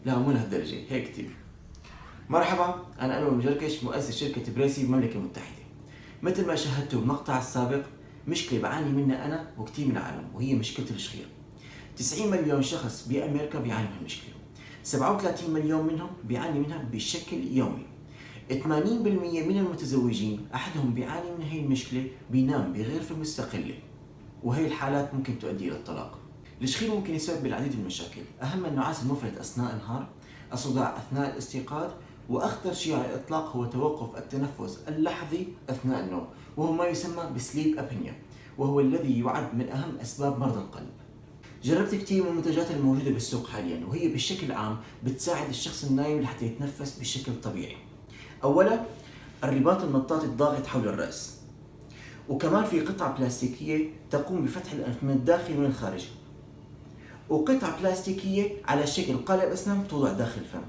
لا مو لهالدرجة، هيك كتير. مرحبا، أنا أنور مجركش، مؤسس شركة بريسي بالمملكة المتحدة. مثل ما شاهدتوا بالمقطع السابق، مشكلة بعاني منها أنا وكتير من العالم، وهي مشكلة الشخير. 90 مليون شخص بأمريكا بيعاني من المشكلة، 37 مليون منهم بيعاني منها بشكل يومي. 80% من المتزوجين أحدهم بيعاني من هي المشكلة بينام بغرفة مستقلة، وهي الحالات ممكن تؤدي إلى الطلاق. الشخير ممكن يسبب العديد من المشاكل، أهم النعاس المفرط أثناء النهار، الصداع أثناء الاستيقاظ، وأخطر شيء على الإطلاق هو توقف التنفس اللحظي أثناء النوم، وهو ما يسمى بسليب أبنيا، وهو الذي يعد من أهم أسباب مرض القلب. جربت كثير من المنتجات الموجودة بالسوق حاليا، وهي بشكل عام بتساعد الشخص النايم لحتى يتنفس بشكل طبيعي. أولا، الرباط المطاطي الضاغط حول الرأس، وكمان في قطعة بلاستيكية تقوم بفتح الأنف من الداخل ومن الخارج، وقطعة بلاستيكية على شكل قالب أسنان توضع داخل الفم.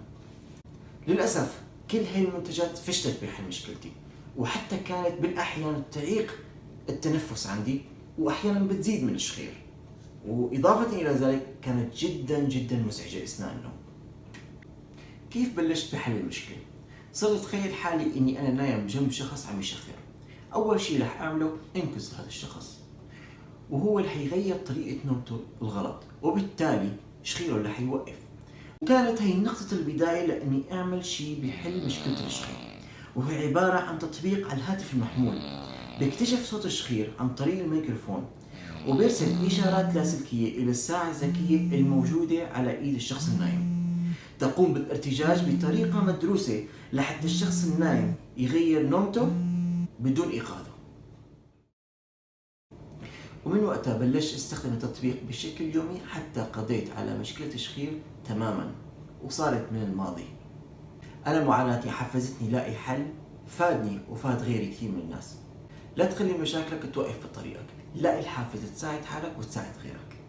للأسف كل هاي المنتجات فشلت بحل مشكلتي، وحتى كانت بالأحيان تعيق التنفس عندي، وأحيانا بتزيد من الشخير، وإضافة إلى ذلك كانت جدا مزعجة أثناء النوم. كيف بلشت بحل المشكلة؟ صرت أتخيل حالي إني أنا نايم جنب شخص عم يشخر. أول شيء رح أعمله إنقذ هذا الشخص، وهو رح يغير طريقة نومته الغلط، وبالتالي شخيره رح يوقف. وكانت هي نقطة البداية لأني أعمل شيء بيحل مشكلة الشخير، وهو عبارة عن تطبيق على الهاتف المحمول بيكتشف صوت الشخير عن طريق الميكروفون، وبيرسل إشارات لاسلكية إلى الساعة الذكية الموجودة على إيد الشخص النايم، تقوم بالارتجاج بطريقة مدروسة لحتى الشخص النايم يغير نومته بدون إيقاظه. ومن وقتها بلشت استخدم التطبيق بشكل يومي حتى قضيت على مشكلة الشخير تماما، وصارت من الماضي. أنا معاناتي حفزتني لاقي حل فادني وفاد غيري كثير من الناس. لا تخلي مشاكلك توقف بطريقك، لاقي الحافز تساعد حالك وتساعد غيرك.